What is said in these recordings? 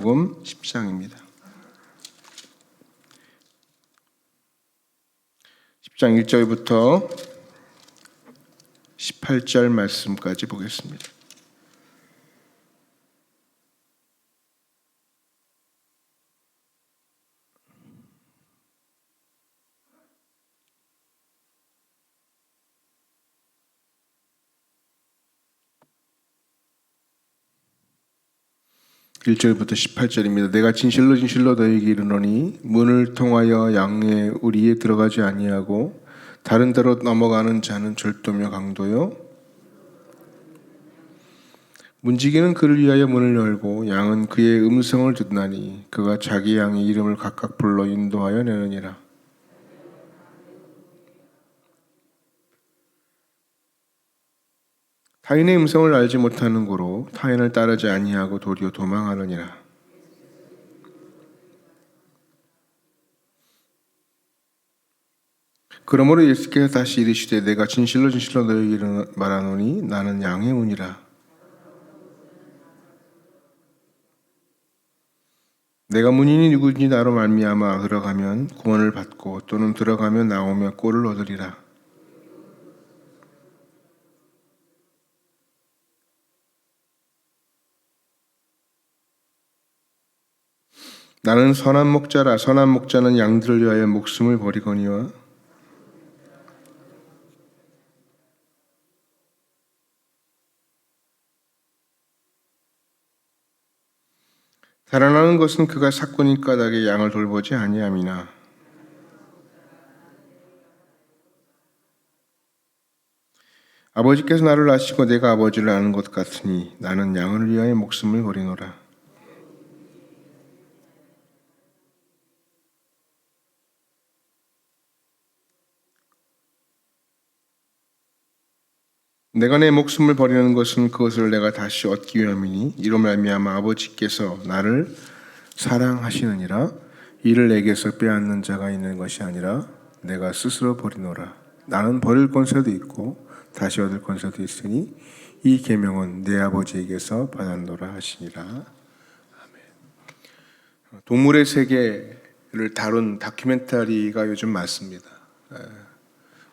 복음 10장입니다. 10장 1절부터 18절 말씀까지 보겠습니다. (1절부터) 18절입니다. 내가 진실로 진실로 너희에게 이르노니 문을 통하여 양의 우리에 들어가지 아니하고 다른 데로 넘어가는 자는 절도며 강도요 문지기는 그를 위하여 문을 열고 양은 그의 음성을 듣나니 그가 자기 양의 이름을 각각 불러 인도하여 내느니라. 타인의 음성을 알지 못하는 고로 타인을 따르지 아니하고 도리어 도망하느니라. 그러므로 예수께서 다시 이르시되 내가 진실로 진실로 너희에게 말하노니 나는 양의 문이라. 내가 문이니 누구든지 나로 말미암아 들어가면 구원을 받고 또는 들어가면 나오며 꼴을 얻으리라. 나는 선한 목자라. 선한 목자는 양들을 위하여 목숨을 버리거니와 달아나는 것은 그가 삭군인 까닭에 양을 돌보지 아니함이나 아버지께서 나를 아시고 내가 아버지를 아는 것 같으니 나는 양을 위하여 목숨을 버리노라. 내가 내 목숨을 버리는 것은 그것을 내가 다시 얻기 위함이니 이로 말미암아 아버지께서 나를 사랑하시느니라. 이를 내게서 빼앗는 자가 있는 것이 아니라 내가 스스로 버리노라. 나는 버릴 권세도 있고 다시 얻을 권세도 있으니 이 계명은 내 아버지에게서 받았노라 하시니라. 아멘. 동물의 세계를 다룬 다큐멘터리가 요즘 많습니다.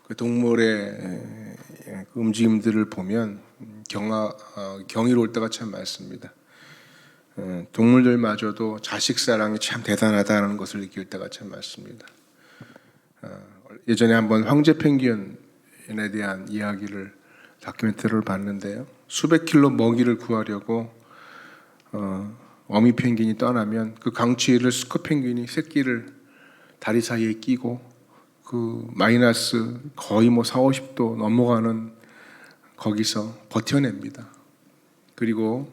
그 동물의 움직임들을 보면 경이로울 때가 참 많습니다. 동물들마저도 자식 사랑이 참 대단하다는 것을 느낄 때가 참 많습니다. 예전에 한번 황제 펭귄에 대한 이야기를 다큐멘터리를 봤는데요. 수백 킬로 먹이를 구하려고 어미 펭귄이 떠나면 그 강추위를 수컷 펭귄이 새끼를 다리 사이에 끼고 그 마이너스 거의 4, 50도 넘어가는 거기서 버텨냅니다. 그리고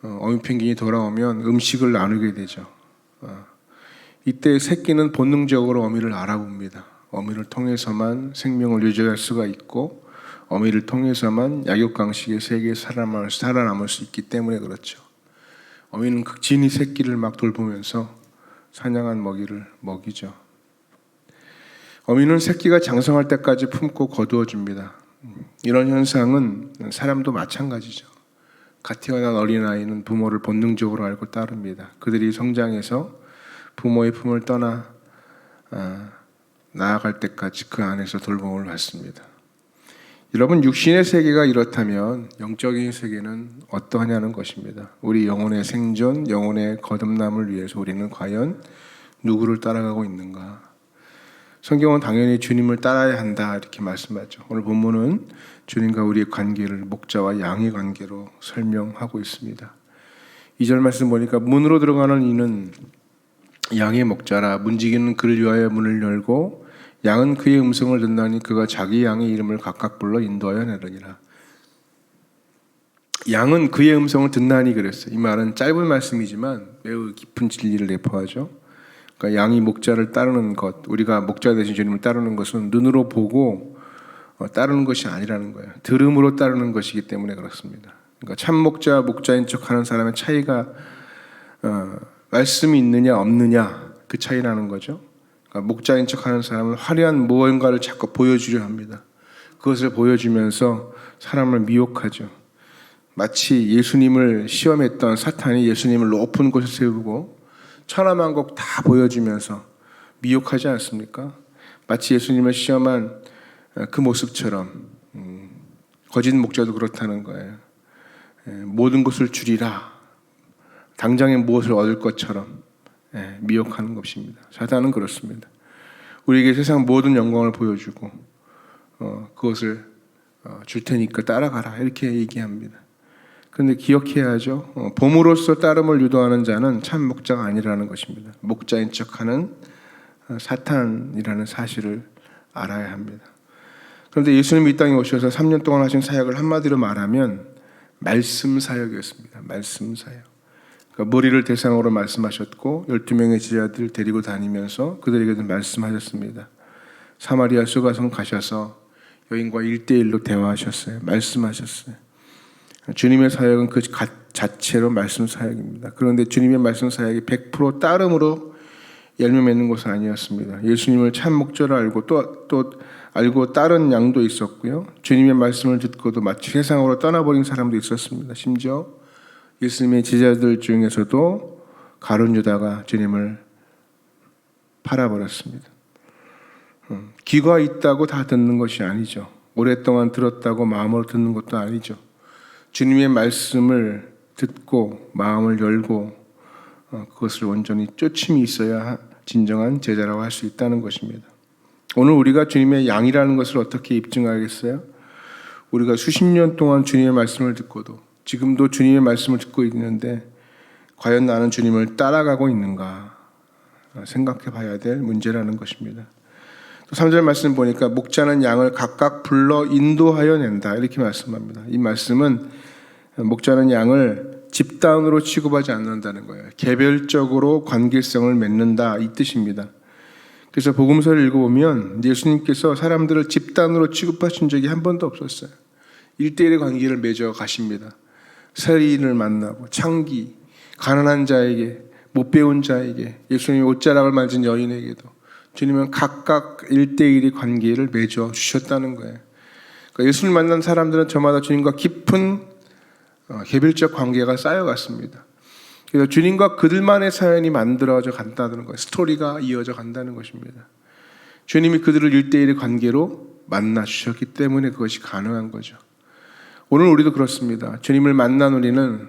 어미 펭귄이 돌아오면 음식을 나누게 되죠. 이때 새끼는 본능적으로 어미를 알아봅니다. 어미를 통해서만 생명을 유지할 수가 있고 어미를 통해서만 약육강식의 세계에 살아남을 수 있기 때문에 그렇죠. 어미는 극진히 새끼를 막 돌보면서 사냥한 먹이를 먹이죠. 어미는 새끼가 장성할 때까지 품고 거두어줍니다. 이런 현상은 사람도 마찬가지죠. 갓 태어난 어린아이는 부모를 본능적으로 알고 따릅니다. 그들이 성장해서 부모의 품을 떠나 나아갈 때까지 그 안에서 돌봄을 받습니다. 여러분, 육신의 세계가 이렇다면 영적인 세계는 어떠하냐는 것입니다. 우리 영혼의 생존, 영혼의 거듭남을 위해서 우리는 과연 누구를 따라가고 있는가? 성경은 당연히 주님을 따라야 한다 이렇게 말씀하죠. 오늘 본문은 주님과 우리의 관계를 목자와 양의 관계로 설명하고 있습니다. 2절 말씀 보니까 문으로 들어가는 이는 양의 목자라. 문지기는 그를 위하여 문을 열고 양은 그의 음성을 듣나니 그가 자기 양의 이름을 각각 불러 인도하여 내느니라. 양은 그의 음성을 듣나니 그랬어요. 이 말은 짧은 말씀이지만 매우 깊은 진리를 내포하죠. 그러니까 양이 목자를 따르는 것, 우리가 목자 되신 주님을 따르는 것은 눈으로 보고 따르는 것이 아니라는 거예요. 들음으로 따르는 것이기 때문에 그렇습니다. 그러니까 참 목자, 목자인 척하는 사람의 차이가 말씀이 있느냐 없느냐 그 차이라는 거죠. 그러니까 목자인 척하는 사람은 화려한 무언가를 자꾸 보여주려 합니다. 그것을 보여주면서 사람을 미혹하죠. 마치 예수님을 시험했던 사탄이 예수님을 높은 곳에 세우고 천하만국 다 보여주면서 미혹하지 않습니까? 마치 예수님을 시험한 그 모습처럼 거짓 목자도 그렇다는 거예요. 모든 것을 주리라. 당장에 무엇을 얻을 것처럼 미혹하는 것입니다. 사단은 그렇습니다. 우리에게 세상 모든 영광을 보여주고 그것을 줄 테니까 따라가라 이렇게 얘기합니다. 그런데 기억해야죠. 봄으로써 따름을 유도하는 자는 참 목자가 아니라는 것입니다. 목자인 척하는 사탄이라는 사실을 알아야 합니다. 그런데 예수님이 이 땅에 오셔서 3년 동안 하신 사역을 한마디로 말하면 말씀 사역이었습니다. 말씀 사역. 그러니까 머리를 대상으로 말씀하셨고 12명의 제자들 데리고 다니면서 그들에게도 말씀하셨습니다. 사마리아 수가성 가셔서 여인과 1대1로 대화하셨어요. 말씀하셨어요. 주님의 사역은 그 자체로 말씀 사역입니다. 그런데 주님의 말씀 사역이 100% 따름으로 열매 맺는 것은 아니었습니다. 예수님을 참 목자로 알고 또 알고 따른 양도 있었고요. 주님의 말씀을 듣고도 마치 세상으로 떠나버린 사람도 있었습니다. 심지어 예수님의 제자들 중에서도 가룟 유다가 주님을 팔아버렸습니다. 귀가 있다고 다 듣는 것이 아니죠. 오랫동안 들었다고 마음으로 듣는 것도 아니죠. 주님의 말씀을 듣고 마음을 열고 그것을 온전히 쫓임이 있어야 진정한 제자라고 할 수 있다는 것입니다. 오늘 우리가 주님의 양이라는 것을 어떻게 입증하겠어요? 우리가 수십 년 동안 주님의 말씀을 듣고도 지금도 주님의 말씀을 듣고 있는데 과연 나는 주님을 따라가고 있는가 생각해 봐야 될 문제라는 것입니다. 또 3절 말씀 보니까 목자는 양을 각각 불러 인도하여 낸다 이렇게 말씀합니다. 이 말씀은 목자는 양을 집단으로 취급하지 않는다는 거예요. 개별적으로 관계성을 맺는다 이 뜻입니다. 그래서 복음서를 읽어보면 예수님께서 사람들을 집단으로 취급하신 적이 한 번도 없었어요. 1대1의 관계를 맺어 가십니다. 세리인을 만나고 창기, 가난한 자에게, 못 배운 자에게, 예수님이 옷자락을 만진 여인에게도 주님은 각각 1대1의 관계를 맺어 주셨다는 거예요. 그러니까 예수를 만난 사람들은 저마다 주님과 깊은 개별적 관계가 쌓여갔습니다. 그래서 주님과 그들만의 사연이 만들어져 간다는 거예요. 스토리가 이어져 간다는 것입니다. 주님이 그들을 1대1의 관계로 만나 주셨기 때문에 그것이 가능한 거죠. 오늘 우리도 그렇습니다. 주님을 만난 우리는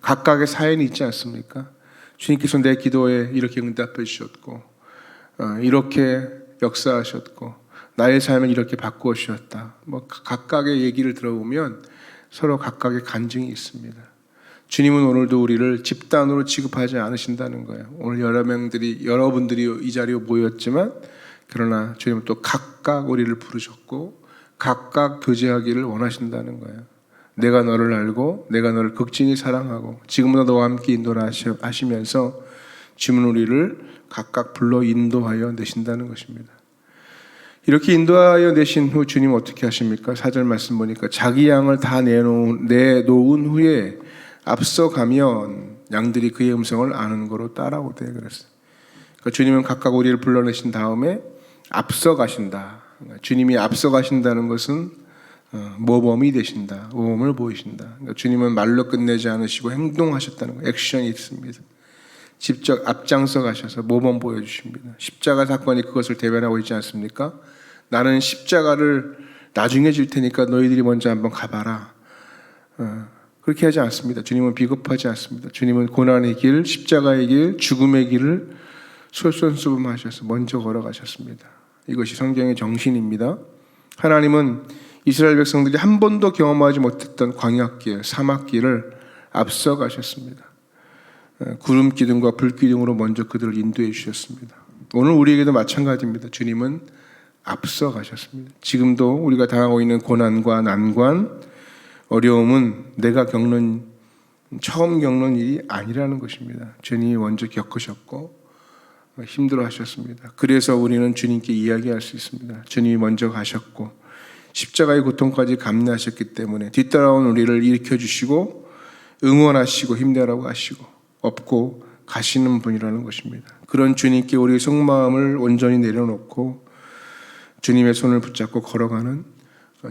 각각의 사연이 있지 않습니까? 주님께서 내 기도에 이렇게 응답해 주셨고 이렇게 역사하셨고 나의 삶을 이렇게 바꾸어 주셨다. 각각의 얘기를 들어보면 서로 각각의 간증이 있습니다. 주님은 오늘도 우리를 집단으로 취급하지 않으신다는 거예요. 오늘 여러분들이 이 자리에 모였지만 그러나 주님은 또 각각 우리를 부르셨고 각각 교제하기를 원하신다는 거예요. 내가 너를 알고 내가 너를 극진히 사랑하고 지금보다 너와 함께 인도라 하시면서 주님은 우리를 각각 불러 인도하여 내신다는 것입니다. 이렇게 인도하여 내신 후 주님 어떻게 하십니까? 4절 말씀 보니까 자기 양을 다 내놓은 후에 앞서가면 양들이 그의 음성을 아는 거로 따라오대 그랬어요. 그러니까 주님은 각각 우리를 불러내신 다음에 앞서가신다. 주님이 앞서가신다는 것은 모범이 되신다. 모범을 보이신다. 그러니까 주님은 말로 끝내지 않으시고 행동하셨다는 거예요. 액션이 있습니다. 직접 앞장서 가셔서 모범 보여주십니다. 십자가 사건이 그것을 대변하고 있지 않습니까? 나는 십자가를 나중에 질 테니까 너희들이 먼저 한번 가봐라. 그렇게 하지 않습니다. 주님은 비겁하지 않습니다. 주님은 고난의 길, 십자가의 길, 죽음의 길을 솔선수범하셔서 먼저 걸어가셨습니다. 이것이 성경의 정신입니다. 하나님은 이스라엘 백성들이 한 번도 경험하지 못했던 광야길, 사막길을 앞서가셨습니다. 구름 기둥과 불 기둥으로 먼저 그들을 인도해 주셨습니다. 오늘 우리에게도 마찬가지입니다. 주님은 앞서 가셨습니다. 지금도 우리가 당하고 있는 고난과 난관, 어려움은 내가 처음 겪는 일이 아니라는 것입니다. 주님이 먼저 겪으셨고 힘들어 하셨습니다. 그래서 우리는 주님께 이야기할 수 있습니다. 주님이 먼저 가셨고 십자가의 고통까지 감내하셨기 때문에 뒤따라온 우리를 일으켜 주시고 응원하시고 힘내라고 하시고 업고 가시는 분이라는 것입니다. 그런 주님께 우리의 속마음을 온전히 내려놓고 주님의 손을 붙잡고 걸어가는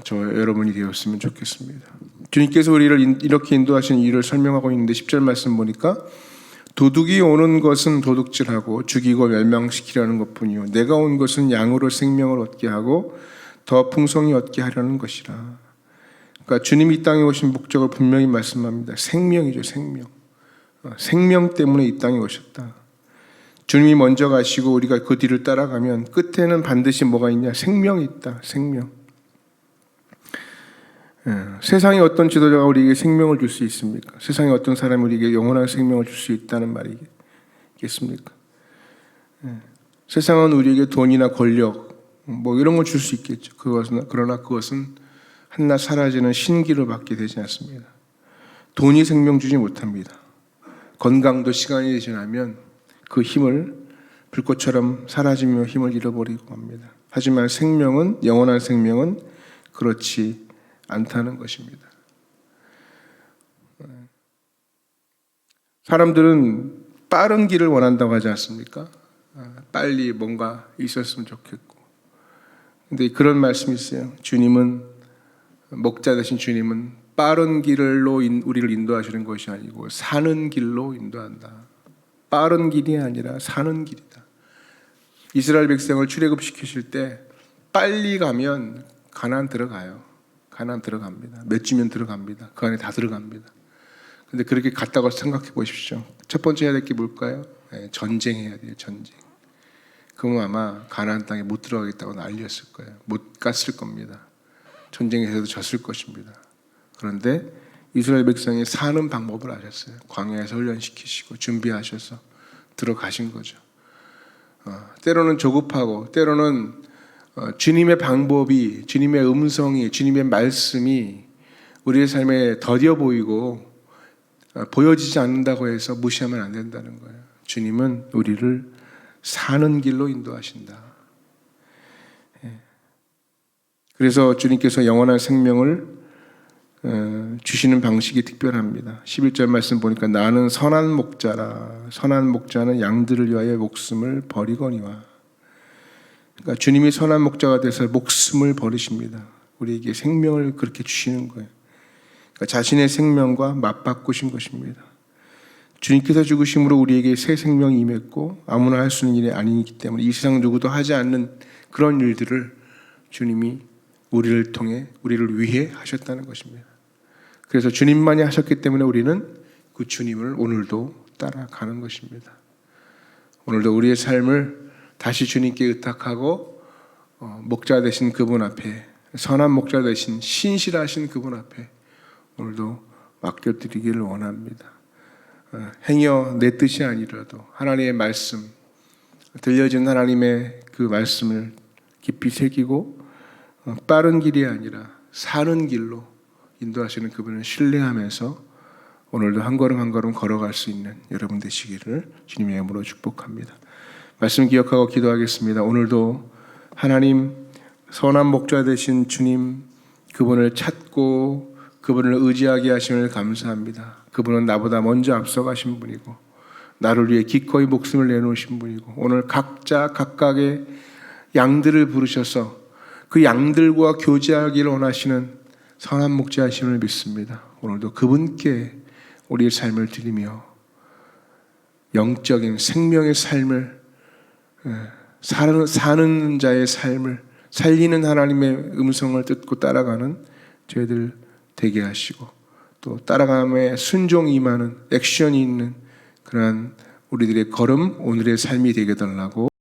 저 여러분이 되었으면 좋겠습니다. 주님께서 우리를 이렇게 인도하시는 이유를 설명하고 있는데 10절 말씀 보니까 도둑이 오는 것은 도둑질하고 죽이고 멸망시키려는 것뿐이요 내가 온 것은 양으로 생명을 얻게 하고 더 풍성히 얻게 하려는 것이라. 그러니까 주님이 이 땅에 오신 목적을 분명히 말씀합니다. 생명이죠, 생명. 생명 때문에 이 땅에 오셨다. 주님이 먼저 가시고 우리가 그 뒤를 따라가면 끝에는 반드시 뭐가 있냐? 생명이 있다. 생명. 세상에 어떤 지도자가 우리에게 생명을 줄 수 있습니까? 세상에 어떤 사람이 우리에게 영원한 생명을 줄 수 있다는 말이겠습니까? 세상은 우리에게 돈이나 권력 뭐 이런 걸 줄 수 있겠죠. 그러나 그것은 한낱 사라지는 신기를 받게 되지 않습니다. 돈이 생명 주지 못합니다. 건강도 시간이 지나면 그 힘을 불꽃처럼 사라지며 힘을 잃어버리고 합니다. 하지만 생명은, 영원한 생명은 그렇지 않다는 것입니다. 사람들은 빠른 길을 원한다고 하지 않습니까? 빨리 뭔가 있었으면 좋겠고. 근데 그런 말씀이 있어요. 주님은, 목자 되신 주님은 빠른 길로 우리를 인도하시는 것이 아니고 사는 길로 인도한다. 빠른 길이 아니라 사는 길이다. 이스라엘 백성을 출애굽시키실 때 빨리 가면 가나안 들어가요. 가나안 들어갑니다. 몇 주면 들어갑니다. 그 안에 다 들어갑니다. 근데 그렇게 갔다고 생각해 보십시오. 첫 번째 해야 될 게 뭘까요? 전쟁해야 돼요. 전쟁. 그러면 아마 가나안 땅에 못 들어가겠다고 난리였을 거예요. 못 갔을 겁니다. 전쟁에서도 졌을 것입니다. 그런데 이스라엘 백성이 사는 방법을 아셨어요. 광야에서 훈련시키시고 준비하셔서 들어가신 거죠. 때로는 조급하고 때로는 주님의 방법이, 주님의 음성이, 주님의 말씀이 우리의 삶에 더뎌 보이고 보여지지 않는다고 해서 무시하면 안 된다는 거예요. 주님은 우리를 사는 길로 인도하신다. 그래서 주님께서 영원한 생명을 주시는 방식이 특별합니다. 11절 말씀 보니까 나는 선한 목자라. 선한 목자는 양들을 위하여 목숨을 버리거니와. 그러니까 주님이 선한 목자가 돼서 목숨을 버리십니다. 우리에게 생명을 그렇게 주시는 거예요. 그러니까 자신의 생명과 맞바꾸신 것입니다. 주님께서 죽으심으로 우리에게 새 생명이 임했고 아무나 할 수 있는 일이 아니기 때문에 이 세상 누구도 하지 않는 그런 일들을 주님이 우리를 통해, 우리를 위해 하셨다는 것입니다. 그래서 주님만이 하셨기 때문에 우리는 그 주님을 오늘도 따라가는 것입니다. 오늘도 우리의 삶을 다시 주님께 의탁하고 목자 되신 그분 앞에, 선한 목자 되신 신실하신 그분 앞에 오늘도 맡겨드리기를 원합니다. 행여 내 뜻이 아니라도 하나님의 말씀, 들려진 하나님의 그 말씀을 깊이 새기고 빠른 길이 아니라 사는 길로 인도하시는 그분을 신뢰하면서 오늘도 한 걸음 한 걸음 걸어갈 수 있는 여러분 되시기를 주님의 이름으로 축복합니다. 말씀 기억하고 기도하겠습니다. 오늘도 하나님 선한 목자 되신 주님, 그분을 찾고 그분을 의지하게 하심을 감사합니다. 그분은 나보다 먼저 앞서가신 분이고 나를 위해 기꺼이 목숨을 내놓으신 분이고 오늘 각자 각각의 양들을 부르셔서 그 양들과 교제하기를 원하시는 선한 목자이심을 믿습니다. 오늘도 그분께 우리의 삶을 드리며 영적인 생명의 삶을 사는 자의 삶을 살리는 하나님의 음성을 듣고 따라가는 저희들 되게 하시고 또 따라감에 순종이 임하는 액션이 있는 그러한 우리들의 걸음, 오늘의 삶이 되게 달라고